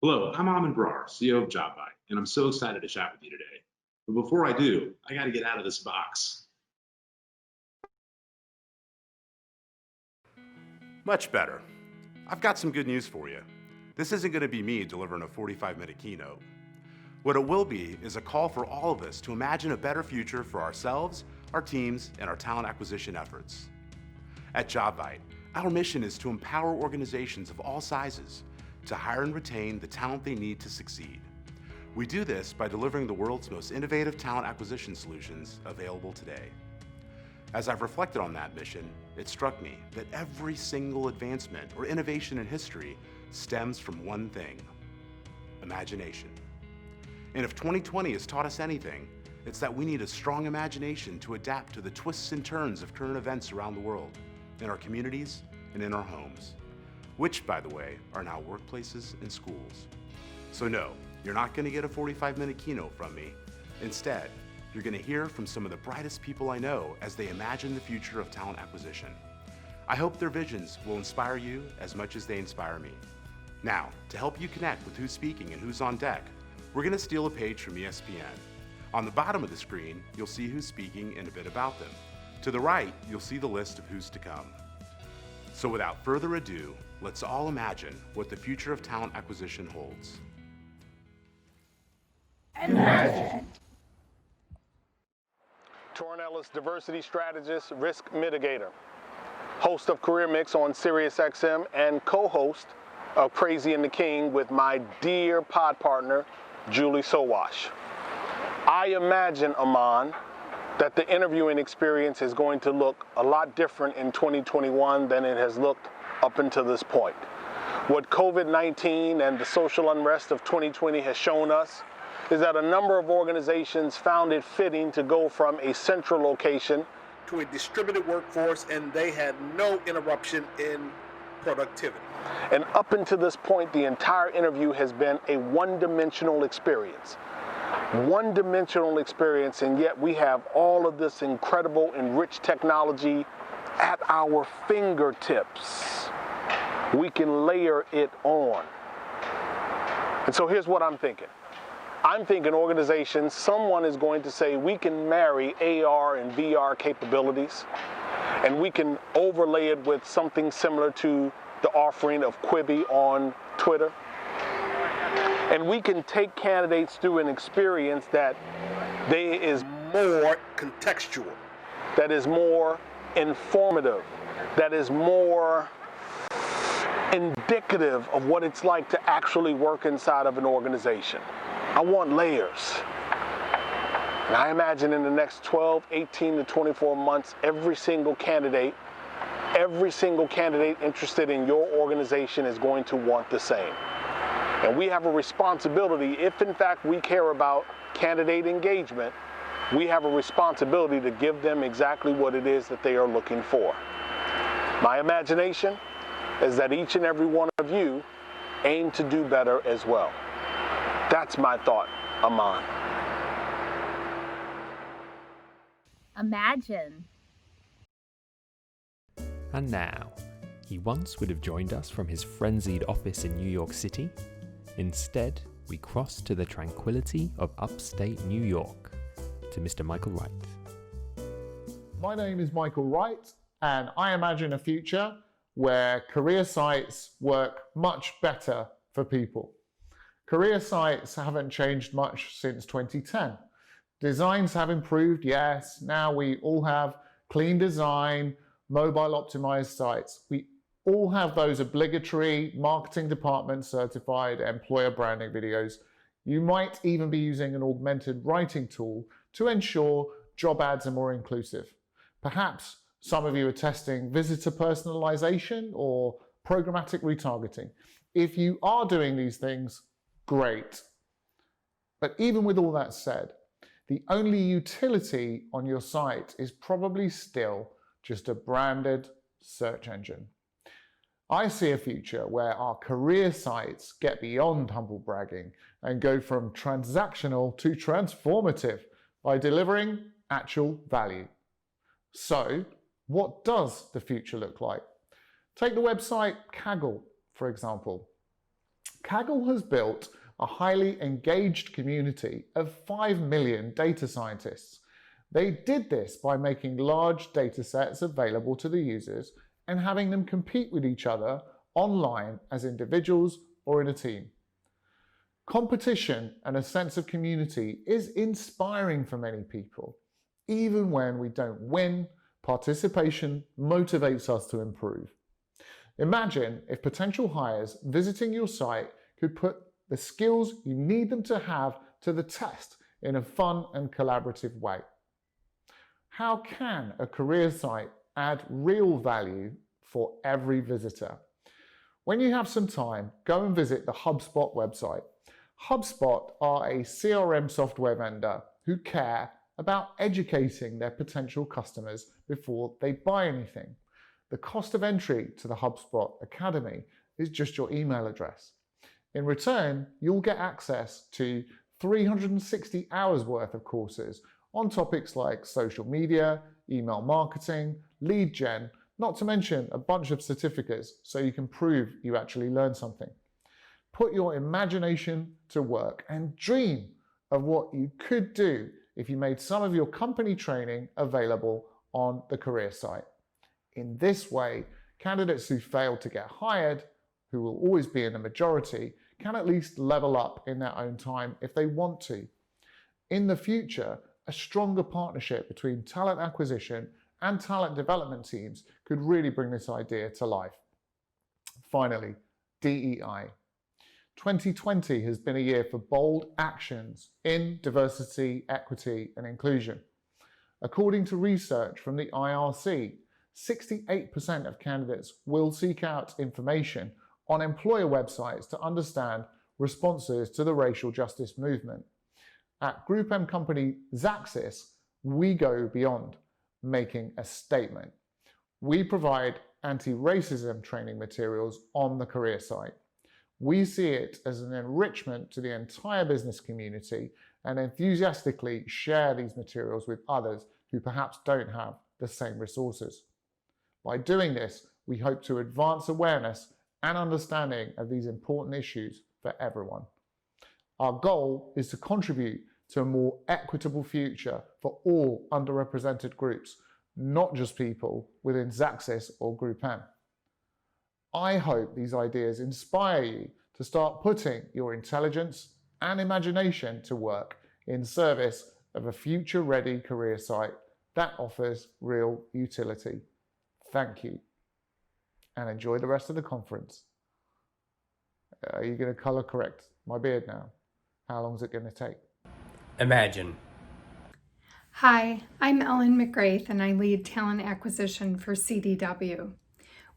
Hello, I'm Amin Brar, CEO of Jobvite, and I'm so excited to chat with you today. But before I do, I got to get out of this box. Much better. I've got some good news for you. This isn't going to be me delivering a 45-minute keynote. What it will be is a call for all of us to imagine a better future for ourselves, our teams, and our talent acquisition efforts. At Jobvite, our mission is to empower organizations of all sizes to hire and retain the talent they need to succeed. We do this by delivering the world's most innovative talent acquisition solutions available today. As I've reflected on that mission, it struck me that every single advancement or innovation in history stems from one thing: imagination. And if 2020 has taught us anything, it's that we need a strong imagination to adapt to the twists and turns of current events around the world, in our communities and in our homes, which, by the way, are now workplaces and schools. So no, you're not going to get a 45-minute keynote from me. Instead, you're going to hear from some of the brightest people I know as they imagine the future of talent acquisition. I hope their visions will inspire you as much as they inspire me. Now, to help you connect with who's speaking and who's on deck, we're going to steal a page from ESPN. On the bottom of the screen, you'll see who's speaking and a bit about them. To the right, you'll see the list of who's to come. So without further ado, let's all imagine what the future of talent acquisition holds. Imagine. Torrin Ellis, diversity strategist, risk mitigator, host of Career Mix on SiriusXM, and co-host of Crazy and the King with my dear pod partner, Julie Sowash. I imagine, Aman, that the interviewing experience is going to look a lot different in 2021 than it has looked up until this point. What COVID-19 and the social unrest of 2020 has shown us is that a number of organizations found it fitting to go from a central location to a distributed workforce, and they had no interruption in productivity. And up until this point, the entire interview has been a one-dimensional experience. One-dimensional experience, and yet we have all of this incredible and rich technology at our fingertips. We can layer it on. And so here's what I'm thinking. I'm thinking organizations, someone is going to say we can marry AR and VR capabilities, and we can overlay it with something similar to the offering of Quibi on Twitter. And we can take candidates through an experience that is more contextual, that is more informative, that is more indicative of what it's like to actually work inside of an organization. I want layers. And I imagine in the next 12, 18 to 24 months, every single candidate interested in your organization is going to want the same. And we have a responsibility, if in fact we care about candidate engagement, we have a responsibility to give them exactly what it is that they are looking for. My imagination is that each and every one of you aim to do better as well. That's my thought, Aman. Imagine. And now, he once would have joined us from his frenzied office in New York City. Instead, we cross to the tranquility of upstate New York, to Mr. Michael Wright. My name is Michael Wright, and I imagine a future where career sites work much better for people. Career sites haven't changed much since 2010. Designs have improved, yes. Now we all have clean design, mobile optimized sites. We all have those obligatory marketing department certified employer branding videos. You might even be using an augmented writing tool to ensure job ads are more inclusive. Perhaps some of you are testing visitor personalization or programmatic retargeting. If you are doing these things, great. But even with all that said, the only utility on your site is probably still just a branded search engine. I see a future where our career sites get beyond humble bragging and go from transactional to transformative by delivering actual value. So, what does the future look like? Take the website Kaggle, for example. Kaggle has built a highly engaged community of 5 million data scientists. They did this by making large data sets available to the users and having them compete with each other online as individuals or in a team. Competition and a sense of community is inspiring for many people. Even when we don't win, participation motivates us to improve. Imagine if potential hires visiting your site could put the skills you need them to have to the test in a fun and collaborative way. How can a career site add real value for every visitor? When you have some time, go and visit the HubSpot website. HubSpot are a CRM software vendor who care about educating their potential customers before they buy anything. The cost of entry to the HubSpot Academy is just your email address. In return, you'll get access to 360 hours worth of courses on topics like social media, email marketing, lead gen, not to mention a bunch of certificates so you can prove you actually learned something. Put your imagination to work and dream of what you could do if you made some of your company training available on the career site. In this way, candidates who fail to get hired, who will always be in the majority, can at least level up in their own time if they want to. In the future, a stronger partnership between talent acquisition and talent development teams could really bring this idea to life. Finally, DEI. 2020 has been a year for bold actions in diversity, equity, and inclusion. According to research from the IRC, 68% of candidates will seek out information on employer websites to understand responses to the racial justice movement. At Group M company Xaxis, we go beyond making a statement. We provide anti-racism training materials on the career site. We see it as an enrichment to the entire business community and enthusiastically share these materials with others who perhaps don't have the same resources. By doing this, we hope to advance awareness and understanding of these important issues for everyone. Our goal is to contribute to a more equitable future for all underrepresented groups, not just people within Xaxis or Group M. I hope these ideas inspire you to start putting your intelligence and imagination to work in service of a future-ready career site that offers real utility. Thank you, and enjoy the rest of the conference. Are you going to color correct my beard now? How long is it going to take? Imagine. Hi, I'm Ellen McGrath and I lead talent acquisition for CDW.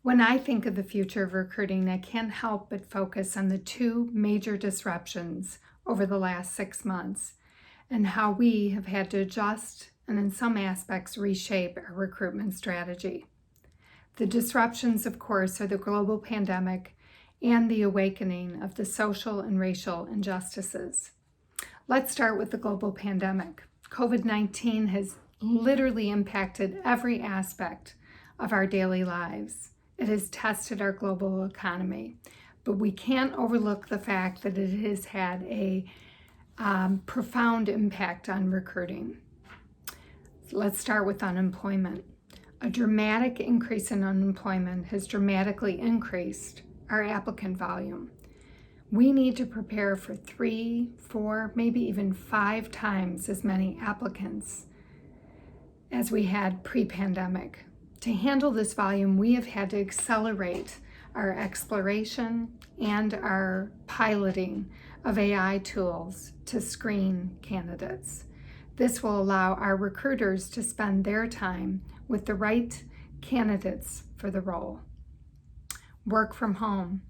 When I think of the future of recruiting, I can't help but focus on the two major disruptions over the last 6 months and how we have had to adjust and in some aspects reshape our recruitment strategy. The disruptions, of course, are the global pandemic and the awakening of the social and racial injustices. Let's start with the global pandemic. COVID-19 has literally impacted every aspect of our daily lives. It has tested our global economy, but we can't overlook the fact that it has had a profound impact on recruiting. Let's start with unemployment. A dramatic increase in unemployment has dramatically increased our applicant volume. We need to prepare for 3, 4, maybe even 5 times as many applicants as we had pre-pandemic. To handle this volume, we have had to accelerate our exploration and our piloting of AI tools to screen candidates. This will allow our recruiters to spend their time with the right candidates for the role. Work from home.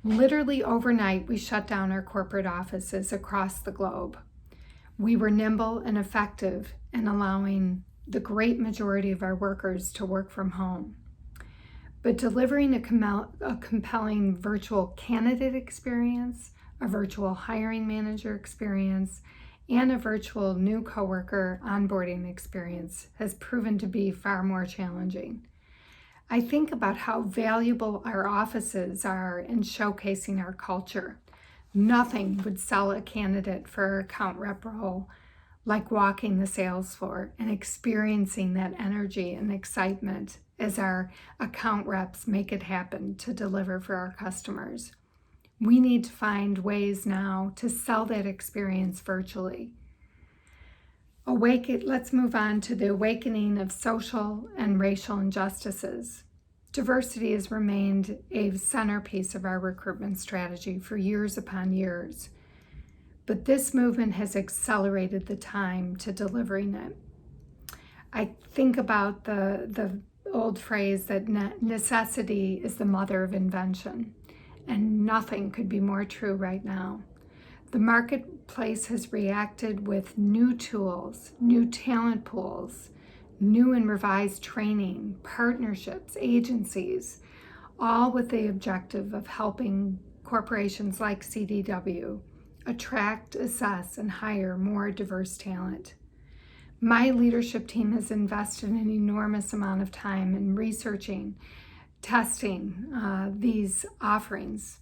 Literally overnight, we shut down our corporate offices across the globe. We were nimble and effective in allowing the great majority of our workers to work from home. But delivering a compelling virtual candidate experience, a virtual hiring manager experience, and a virtual new coworker onboarding experience has proven to be far more challenging. I think about how valuable our offices are in showcasing our culture. Nothing would sell a candidate for our account rep role like walking the sales floor and experiencing that energy and excitement as our account reps make it happen to deliver for our customers. We need to find ways now to sell that experience virtually. Let's move on to the awakening of social and racial injustices. Diversity has remained a centerpiece of our recruitment strategy for years upon years, but this movement has accelerated the time to delivering it. I think about the old phrase that necessity is the mother of invention, and nothing could be more true right now. The marketplace has reacted with new tools, new talent pools, new and revised training, partnerships, agencies, all with the objective of helping corporations like CDW attract, assess, and hire more diverse talent. My leadership team has invested an enormous amount of time in researching, testing these offerings,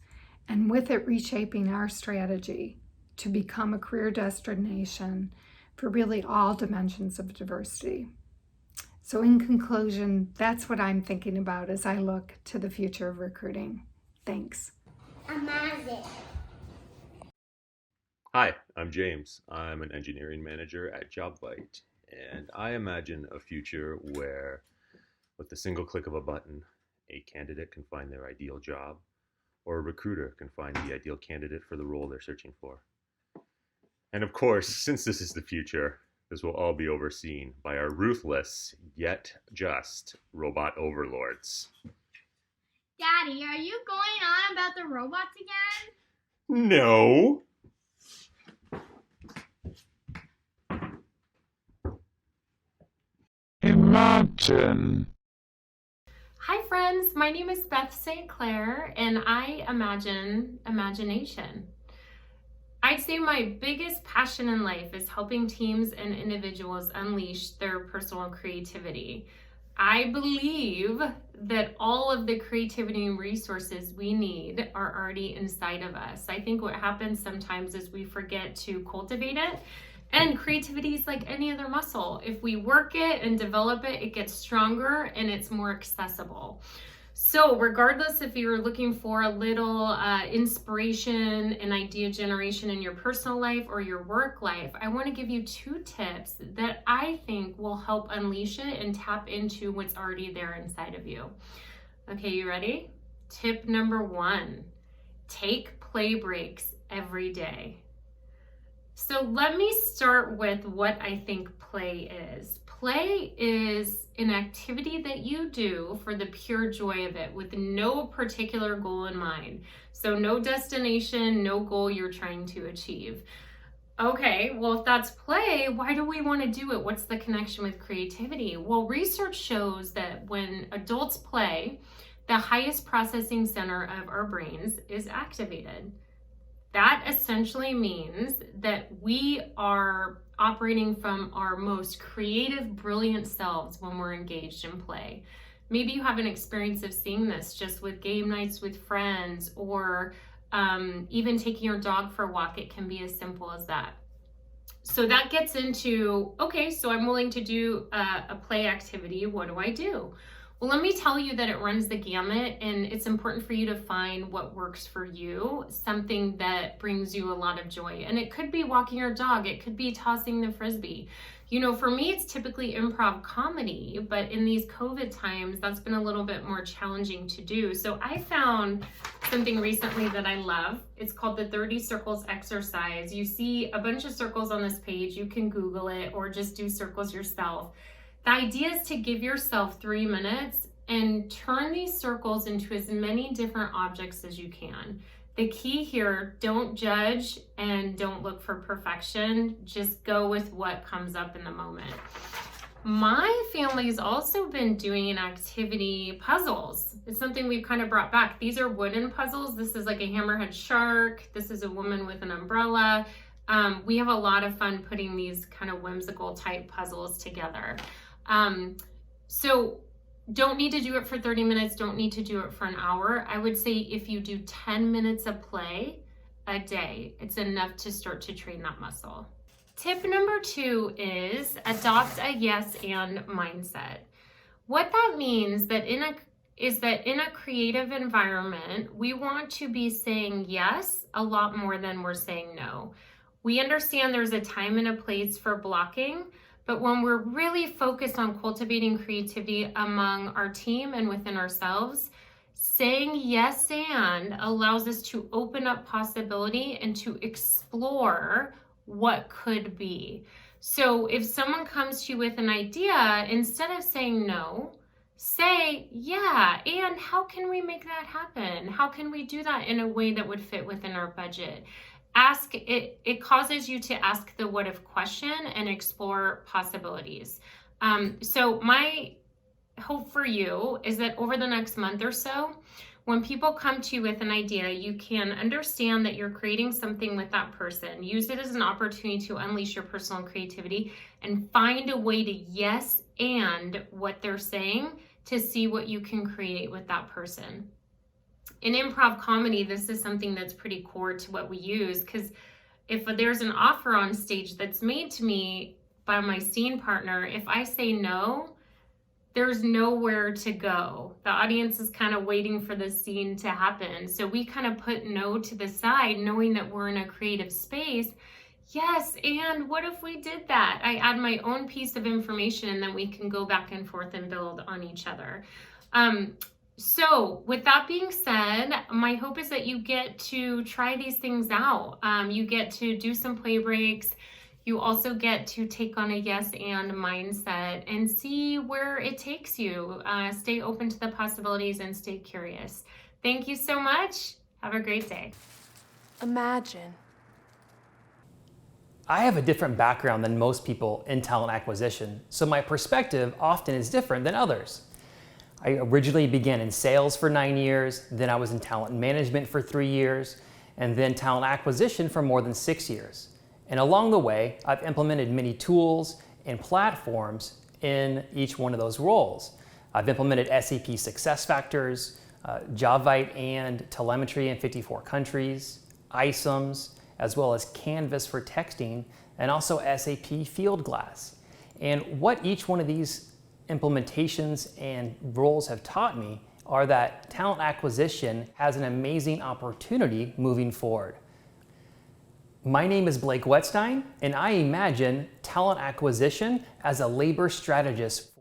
and with it reshaping our strategy to become a career destination for really all dimensions of diversity. So in conclusion, that's what I'm thinking about as I look to the future of recruiting. Thanks. Amazing. Hi, I'm James. I'm an engineering manager at Jobvite, and I imagine a future where, with the single click of a button, a candidate can find their ideal job, or a recruiter can find the ideal candidate for the role they're searching for. And of course, since this is the future, this will all be overseen by our ruthless, yet just, robot overlords. Daddy, are you going on about the robots again? No! Imagine. Hi friends, my name is Beth St. Clair and I imagine imagination. I'd say my biggest passion in life is helping teams and individuals unleash their personal creativity. I believe that all of the creativity and resources we need are already inside of us. I think what happens sometimes is we forget to cultivate it. And creativity is like any other muscle. If we work it and develop it, it gets stronger and it's more accessible. So regardless if you're looking for a little inspiration and idea generation in your personal life or your work life, I want to give you 2 tips that I think will help unleash it and tap into what's already there inside of you. Okay, you ready? Tip number 1, take play breaks every day. So let me start with what I think play is. Play is an activity that you do for the pure joy of it with no particular goal in mind. So no destination, no goal you're trying to achieve. Okay, well, if that's play, why do we want to do it? What's the connection with creativity? Well, research shows that when adults play, the highest processing center of our brains is activated. That essentially means that we are operating from our most creative, brilliant selves when we're engaged in play. Maybe you have an experience of seeing this just with game nights with friends or even taking your dog for a walk. It can be as simple as that. So that gets into, okay, so I'm willing to do a play activity. What do I do? Well, let me tell you that it runs the gamut, and it's important for you to find what works for you, something that brings you a lot of joy. And it could be walking your dog, it could be tossing the frisbee. You know, for me, it's typically improv comedy, but in these COVID times, that's been a little bit more challenging to do. So I found something recently that I love. It's called the 30 circles exercise. You see a bunch of circles on this page. You can Google it or just do circles yourself. The idea is to give yourself 3 minutes and turn these circles into as many different objects as you can. The key here, don't judge and don't look for perfection. Just go with what comes up in the moment. My family's also been doing an activity, puzzles. It's something we've kind of brought back. These are wooden puzzles. This is like a hammerhead shark. This is a woman with an umbrella. We have a lot of fun putting these kind of whimsical type puzzles together. So don't need to do it for 30 minutes, don't need to do it for an hour. I would say if you do 10 minutes of play a day, it's enough to start to train that muscle. Tip number 2 is adopt a yes and mindset. What that means is that in a creative environment, we want to be saying yes a lot more than we're saying no. We understand there's a time and a place for blocking, but when we're really focused on cultivating creativity among our team and within ourselves, saying yes and allows us to open up possibility and to explore what could be. So if someone comes to you with an idea, instead of saying no, say, yeah, and how can we make that happen? How can we do that in a way that would fit within our budget? Ask it, it causes you to ask the what if question and explore possibilities. So my hope for you is that over the next month or so, when people come to you with an idea, you can understand that you're creating something with that person. Use it as an opportunity to unleash your personal creativity and find a way to yes and what they're saying to see what you can create with that person. In improv comedy, this is something that's pretty core to what we use, because if there's an offer on stage that's made to me by my scene partner, if I say no, there's nowhere to go. The audience is kind of waiting for the scene to happen. So we kind of put no to the side, knowing that we're in a creative space. Yes, and what if we did that? I add my own piece of information and then we can go back and forth and build on each other. So with that being said, my hope is that you get to try these things out. You get to do some play breaks. You also get to take on a yes and mindset and see where it takes you. Stay open to the possibilities and stay curious. Thank you so much. Have a great day. Imagine. I have a different background than most people in talent acquisition, so my perspective often is different than others. I originally began in sales for 9 years, then I was in talent management for 3 years, and then talent acquisition for more than 6 years. And along the way, I've implemented many tools and platforms in each one of those roles. I've implemented SAP SuccessFactors, Jobvite and telemetry in 54 countries, iSums, as well as Canvas for texting, and also SAP Fieldglass. And what each one of these implementations and roles have taught me are that talent acquisition has an amazing opportunity moving forward. My name is Blake Wetstein, and I imagine talent acquisition as a labor strategist.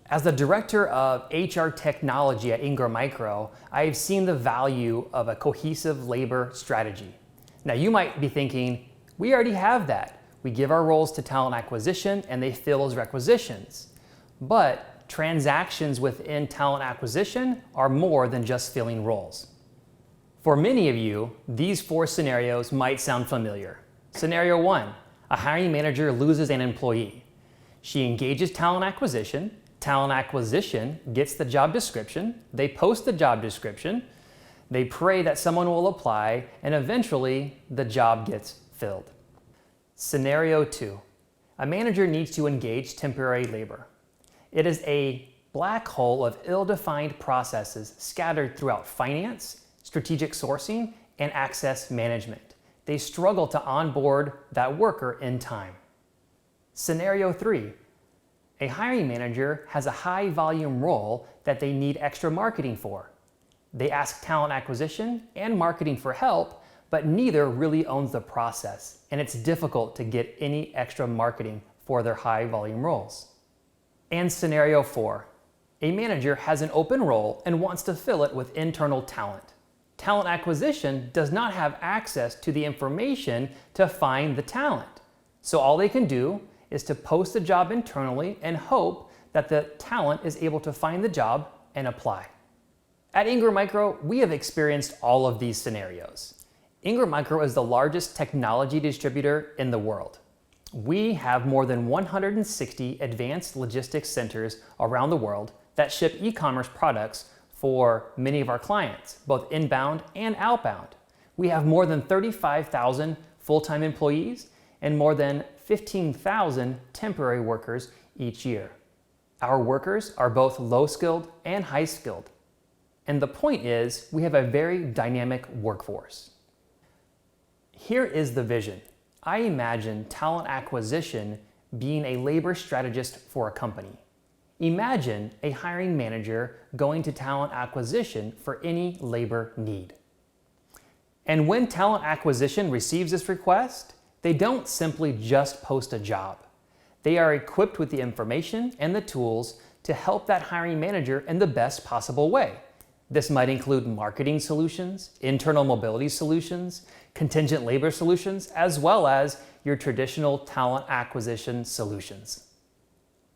As the director of HR technology at Ingram Micro, I have seen the value of a cohesive labor strategy. Now you might be thinking, we already have that. We give our roles to talent acquisition and they fill those requisitions. But transactions within talent acquisition are more than just filling roles. For many of you, these 4 scenarios might sound familiar. Scenario 1, a hiring manager loses an employee. She engages talent acquisition gets the job description, they post the job description, they pray that someone will apply, and eventually the job gets filled. Scenario 2, a manager needs to engage temporary labor. It is a black hole of ill-defined processes scattered throughout finance, strategic sourcing, and access management. They struggle to onboard that worker in time. Scenario 3, a hiring manager has a high volume role that they need extra marketing for. They ask talent acquisition and marketing for help, but neither really owns the process, and it's difficult to get any extra marketing for their high volume roles. And scenario 4, a manager has an open role and wants to fill it with internal talent. Talent acquisition does not have access to the information to find the talent. So all they can do is to post the job internally and hope that the talent is able to find the job and apply. At Ingram Micro, we have experienced all of these scenarios. Ingram Micro is the largest technology distributor in the world. We have more than 160 advanced logistics centers around the world that ship e-commerce products for many of our clients, both inbound and outbound. We have more than 35,000 full-time employees and more than 15,000 temporary workers each year. Our workers are both low-skilled and high-skilled. And the point is, we have a very dynamic workforce. Here is the vision. I imagine talent acquisition being a labor strategist for a company. Imagine a hiring manager going to talent acquisition for any labor need. And when talent acquisition receives this request, they don't simply just post a job. They are equipped with the information and the tools to help that hiring manager in the best possible way. This might include marketing solutions, internal mobility solutions, contingent labor solutions, as well as your traditional talent acquisition solutions.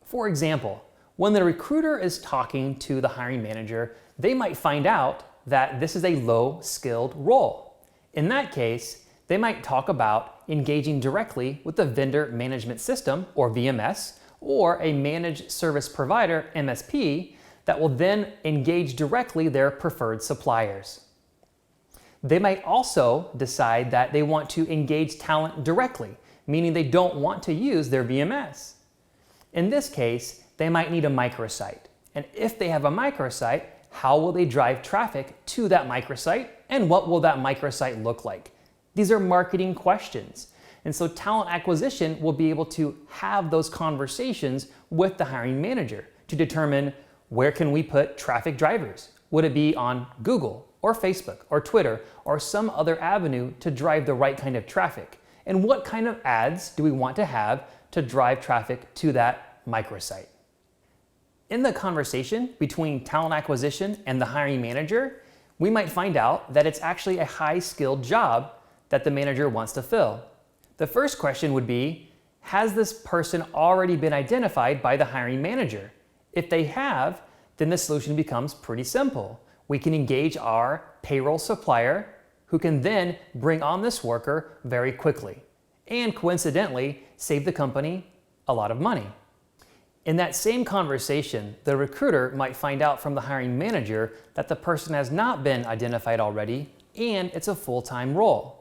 For example, when the recruiter is talking to the hiring manager, they might find out that this is a low-skilled role. In that case, they might talk about engaging directly with the vendor management system, or VMS, or a managed service provider, MSP, that will then engage directly their preferred suppliers. They might also decide that they want to engage talent directly, meaning they don't want to use their VMS. In this case, they might need a microsite. And if they have a microsite, how will they drive traffic to that microsite, and what will that microsite look like? These are marketing questions. And so talent acquisition will be able to have those conversations with the hiring manager to determine, where can we put traffic drivers? Would it be on Google or Facebook or Twitter or some other avenue to drive the right kind of traffic? And what kind of ads do we want to have to drive traffic to that microsite? In the conversation between talent acquisition and the hiring manager, we might find out that it's actually a high-skilled job that the manager wants to fill. The first question would be, has this person already been identified by the hiring manager? If they have, then the solution becomes pretty simple. We can engage our payroll supplier, who can then bring on this worker very quickly, and coincidentally save the company a lot of money. In that same conversation, the recruiter might find out from the hiring manager that the person has not been identified already, and it's a full-time role.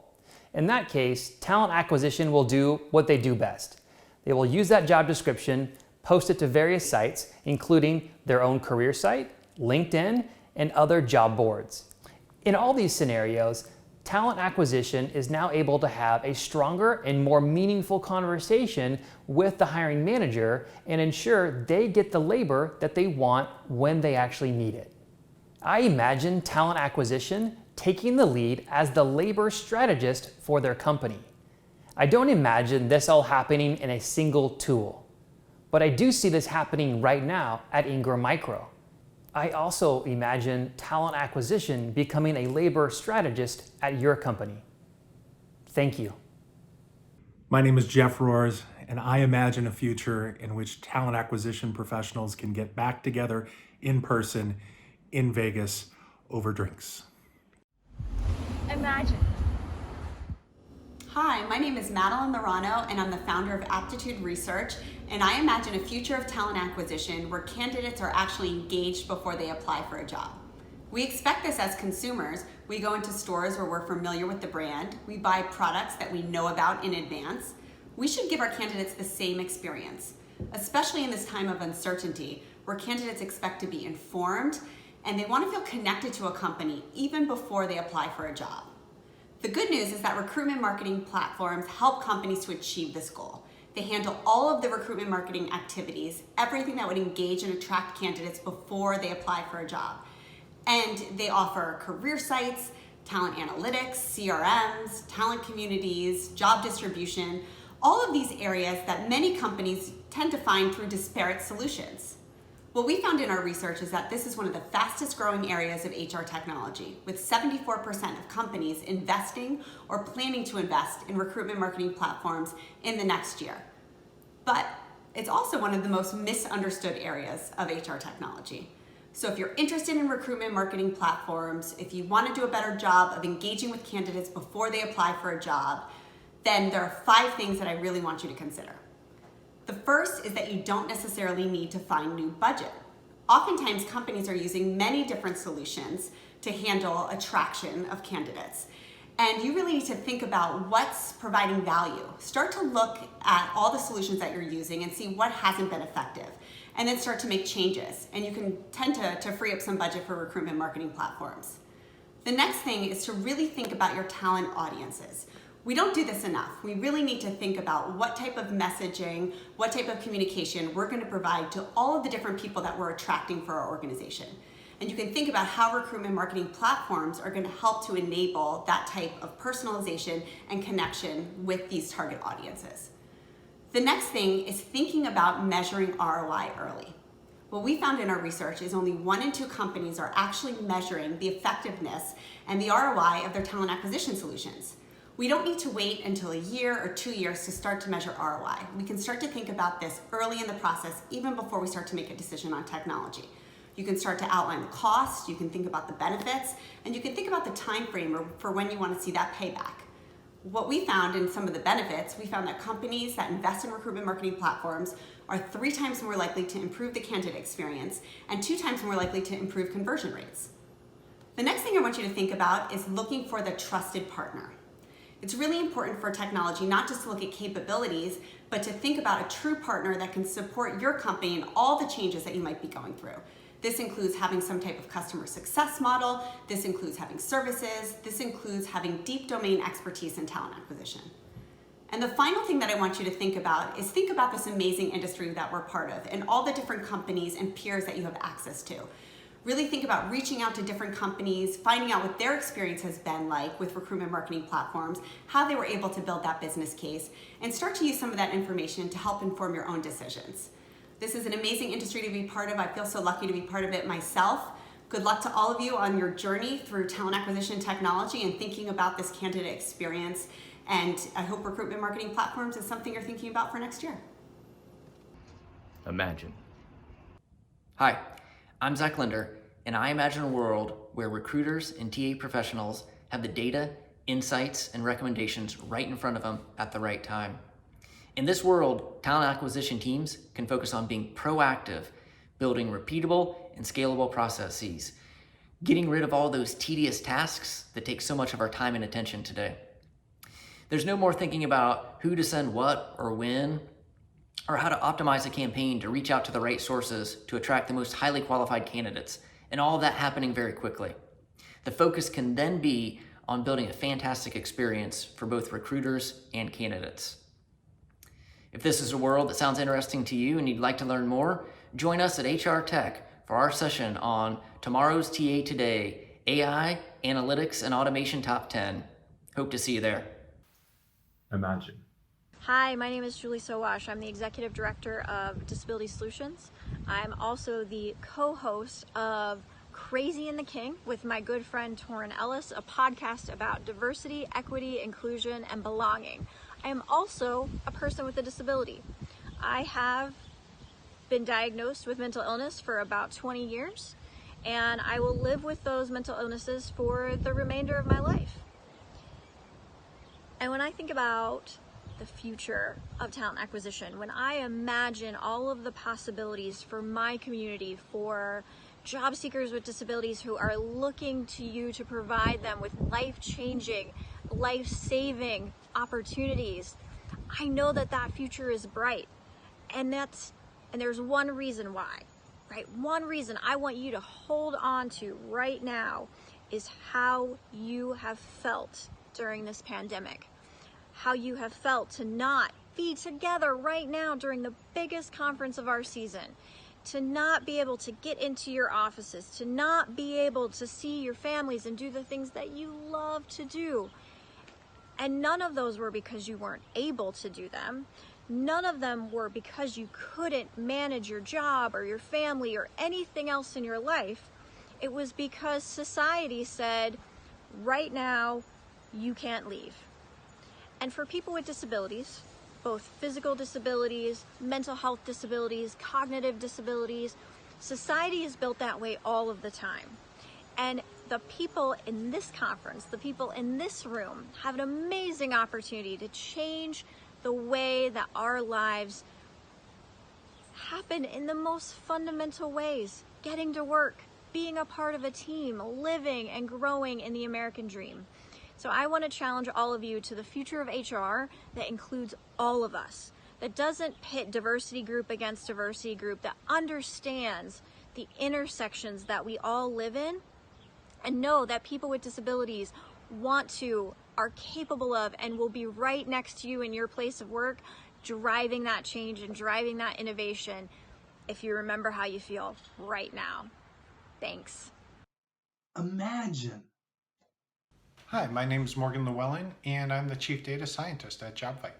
In that case, talent acquisition will do what they do best. They will use that job description, post it to various sites, including their own career site, LinkedIn, and other job boards. In all these scenarios, talent acquisition is now able to have a stronger and more meaningful conversation with the hiring manager and ensure they get the labor that they want when they actually need it. I imagine talent acquisition taking the lead as the labor strategist for their company. I don't imagine this all happening in a single tool, but I do see this happening right now at Ingram Micro. I also imagine talent acquisition becoming a labor strategist at your company. Thank you. My name is Jeff Roars, and I imagine a future in which talent acquisition professionals can get back together in person in Vegas over drinks. Imagine. Hi, my name is Madeline Lorano, and I'm the founder of Aptitude Research, and I imagine a future of talent acquisition where candidates are actually engaged before they apply for a job. We expect this as consumers. We go into stores where we're familiar with the brand. We buy products that we know about in advance. We should give our candidates the same experience, especially in this time of uncertainty, where candidates expect to be informed and they want to feel connected to a company even before they apply for a job. The good news is that recruitment marketing platforms help companies to achieve this goal. They handle all of the recruitment marketing activities, everything that would engage and attract candidates before they apply for a job. And they offer career sites, talent analytics, CRMs, talent communities, job distribution, all of these areas that many companies tend to find through disparate solutions. What we found in our research is that this is one of the fastest growing areas of HR technology, with 74% of companies investing or planning to invest in recruitment marketing platforms in the next year. But it's also one of the most misunderstood areas of HR technology. So if you're interested in recruitment marketing platforms, if you want to do a better job of engaging with candidates before they apply for a job, then there are 5 things that I really want you to consider. The first is that you don't necessarily need to find new budget. Oftentimes, companies are using many different solutions to handle attraction of candidates. And you really need to think about what's providing value. Start to look at all the solutions that you're using and see what hasn't been effective. and then start to make changes. And you can tend to free up some budget for recruitment marketing platforms. The next thing is to really think about your talent audiences. We don't do this enough. We really need to think about what type of messaging, what type of communication we're going to provide to all of the different people that we're attracting for our organization. And you can think about how recruitment marketing platforms are going to help to enable that type of personalization and connection with these target audiences. The next thing is thinking about measuring ROI early. What we found in our research is only 1 in 2 companies are actually measuring the effectiveness and the ROI of their talent acquisition solutions. We don't need to wait until a year or 2 years to start to measure ROI. We can start to think about this early in the process, even before we start to make a decision on technology. You can start to outline the cost, you can think about the benefits, and you can think about the time frame for when you want to see that payback. What we found in some of the benefits, we found that companies that invest in recruitment marketing platforms are 3 times more likely to improve the candidate experience and 2 times more likely to improve conversion rates. The next thing I want you to think about is looking for the trusted partner. It's really important for technology not just to look at capabilities, but to think about a true partner that can support your company in all the changes that you might be going through. This includes having some type of customer success model. This includes having services. This includes having deep domain expertise in talent acquisition. And the final thing that I want you to think about is think about this amazing industry that we're part of and all the different companies and peers that you have access to. Really think about reaching out to different companies, finding out what their experience has been like with recruitment marketing platforms, how they were able to build that business case, and start to use some of that information to help inform your own decisions. This is an amazing industry to be part of. I feel so lucky to be part of it myself. Good luck to all of you on your journey through talent acquisition technology and thinking about this candidate experience. And I hope recruitment marketing platforms is something you're thinking about for next year. Imagine. Hi, I'm Zach Linder, and I imagine a world where recruiters and TA professionals have the data, insights, and recommendations right in front of them at the right time. In this world, talent acquisition teams can focus on being proactive, building repeatable and scalable processes, getting rid of all those tedious tasks that take so much of our time and attention today. There's no more thinking about who to send what or when, or how to optimize a campaign to reach out to the right sources to attract the most highly qualified candidates, and all of that happening very quickly. The focus can then be on building a fantastic experience for both recruiters and candidates. If this is a world that sounds interesting to you and you'd like to learn more, join us at HR Tech for our session on Tomorrow's TA Today, AI, Analytics, and Automation Top 10. Hope to see you there. Imagine. Hi, my name is Julie Sowash. I'm the Executive Director of Disability Solutions. I'm also the co-host of Crazy and the King with my good friend Torrin Ellis, a podcast about diversity, equity, inclusion, and belonging. I am also a person with a disability. I have been diagnosed with mental illness for about 20 years, and I will live with those mental illnesses for the remainder of my life. And when I think about the future of talent acquisition, when I imagine all of the possibilities for my community, for job seekers with disabilities who are looking to you to provide them with life-changing, life-saving opportunities, I know that that future is bright. And there's one reason why, right? One reason I want you to hold on to right now is how you have felt during this pandemic. How you have felt to not be together right now during the biggest conference of our season, to not be able to get into your offices, to not be able to see your families and do the things that you love to do. And none of those were because you weren't able to do them. None of them were because you couldn't manage your job or your family or anything else in your life. It was because society said, right now, you can't leave. And for people with disabilities, both physical disabilities, mental health disabilities, cognitive disabilities, society is built that way all of the time. And the people in this conference, the people in this room, have an amazing opportunity to change the way that our lives happen in the most fundamental ways. Getting to work, being a part of a team, living and growing in the American dream. So I want to challenge all of you to the future of HR that includes all of us. that doesn't pit diversity group against diversity group, that understands the intersections that we all live in, and know that people with disabilities want to, are capable of, and will be right next to you in your place of work, driving that change and driving that innovation, if you remember how you feel right now. Thanks. Imagine. Hi, my name is Morgan Llewellyn, and I'm the Chief Data Scientist at Jobvite.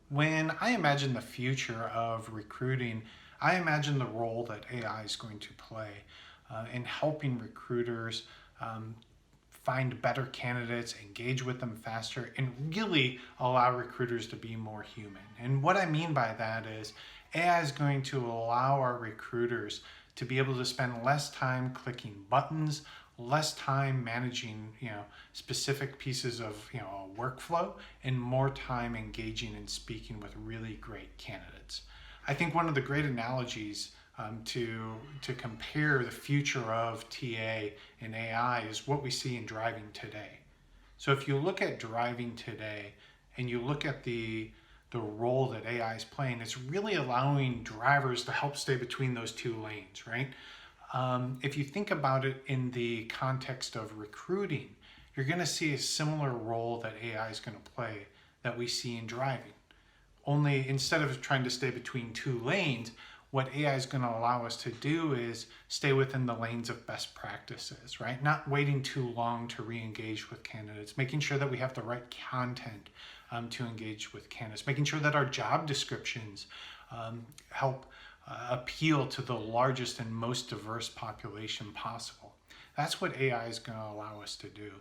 When I imagine the future of recruiting, I imagine the role that AI is going to play in helping recruiters find better candidates, engage with them faster, and really allow recruiters to be more human. And what I mean by that is AI is going to allow our recruiters to be able to spend less time clicking buttons, less time managing, specific pieces of, a workflow, and more time engaging and speaking with really great candidates. I think one of the great analogies to compare the future of TA and AI is what we see in driving today. So if you look at driving today and you look at the role that AI is playing, it's really allowing drivers to help stay between those two lanes, right? If you think about it in the context of recruiting, you're going to see a similar role that AI is going to play that we see in driving. Only instead of trying to stay between two lanes, what AI is going to allow us to do is stay within the lanes of best practices, right? Not waiting too long to re-engage with candidates, making sure that we have the right content to engage with candidates, making sure that our job descriptions help appeal to the largest and most diverse population possible. That's what AI is going to allow us to do.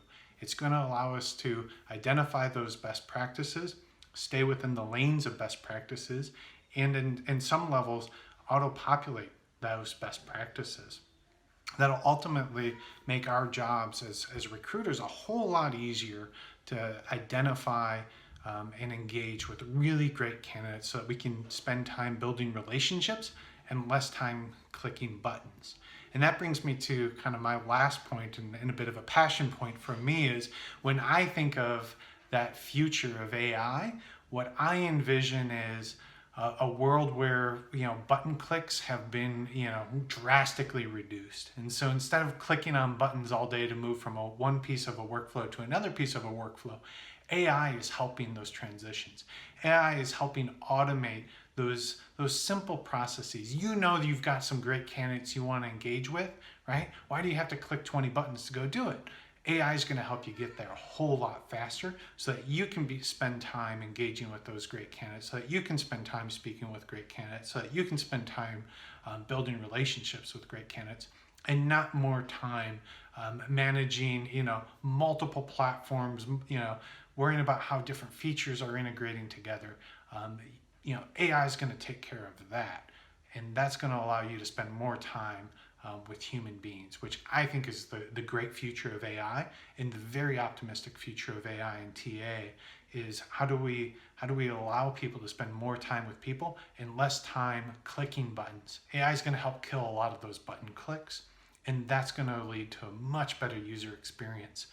It's going to allow us to identify those best practices, stay within the lanes of best practices, and in some levels, auto-populate those best practices. That'll ultimately make our jobs as recruiters a whole lot easier to identify and engage with really great candidates so that we can spend time building relationships and less time clicking buttons. And that brings me to kind of my last point and a bit of a passion point for me is when I think of that future of AI, what I envision is a world where button clicks have been drastically reduced. And so instead of clicking on buttons all day to move from one piece of a workflow to another piece of a workflow, AI is helping those transitions. AI is helping automate those simple processes. You know that you've got some great candidates you want to engage with, right? Why do you have to click 20 buttons to go do it? AI is going to help you get there a whole lot faster so that you can spend time engaging with those great candidates, so that you can spend time speaking with great candidates, so that you can spend time building relationships with great candidates, and not more time managing, multiple platforms, worrying about how different features are integrating together. AI is going to take care of that, and that's going to allow you to spend more time with human beings, which I think is the great future of AI, and the very optimistic future of AI and TA is how do we allow people to spend more time with people and less time clicking buttons. AI is going to help kill a lot of those button clicks, and that's going to lead to a much better user experience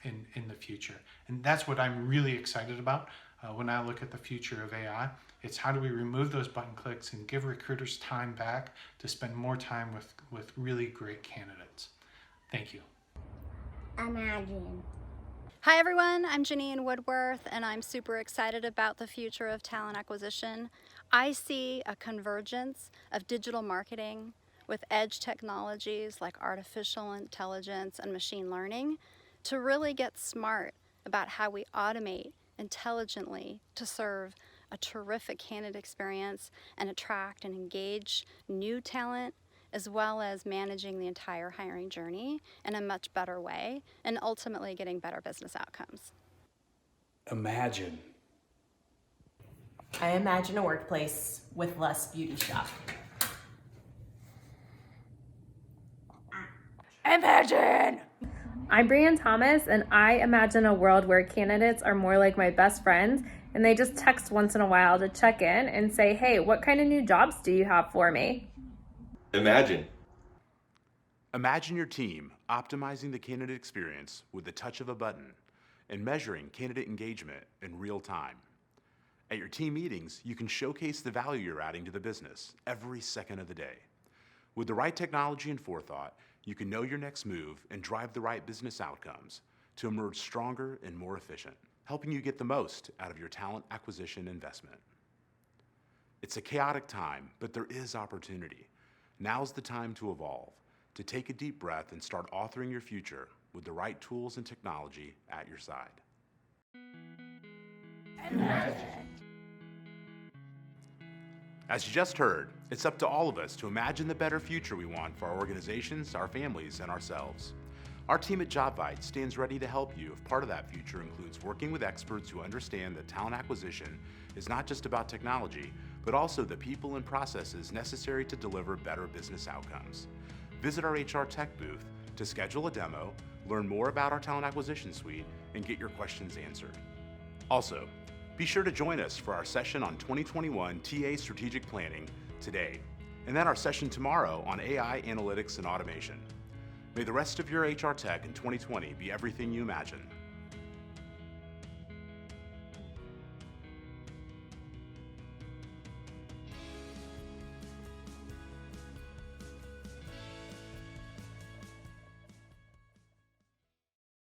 in the future. And that's what I'm really excited about when I look at the future of AI. It's how do we remove those button clicks and give recruiters time back to spend more time with really great candidates. Thank you. Imagine. Hi everyone, I'm Janine Woodworth and I'm super excited about the future of talent acquisition. I see a convergence of digital marketing with edge technologies like artificial intelligence and machine learning to really get smart about how we automate intelligently to serve a terrific candidate experience and attract and engage new talent, as well as managing the entire hiring journey in a much better way and ultimately getting better business outcomes. Imagine. I imagine a workplace with less beauty shop. Imagine! I'm Brianne Thomas, and I imagine a world where candidates are more like my best friends, and they just text once in a while to check in and say, hey, what kind of new jobs do you have for me? Imagine. Imagine your team optimizing the candidate experience with the touch of a button and measuring candidate engagement in real time. At your team meetings, you can showcase the value you're adding to the business every second of the day. With the right technology and forethought, you can know your next move and drive the right business outcomes to emerge stronger and more efficient, helping you get the most out of your talent acquisition investment. It's a chaotic time, but there is opportunity. Now's the time to evolve, to take a deep breath and start authoring your future with the right tools and technology at your side. As you just heard, it's up to all of us to imagine the better future we want for our organizations, our families, and ourselves. Our team at Jobvite stands ready to help you if part of that future includes working with experts who understand that talent acquisition is not just about technology, but also the people and processes necessary to deliver better business outcomes. Visit our HR Tech booth to schedule a demo, learn more about our talent acquisition suite, and get your questions answered. Also, be sure to join us for our session on 2021 TA Strategic Planning today, and then our session tomorrow on AI, analytics, and automation. May the rest of your HR Tech in 2020 be everything you imagine.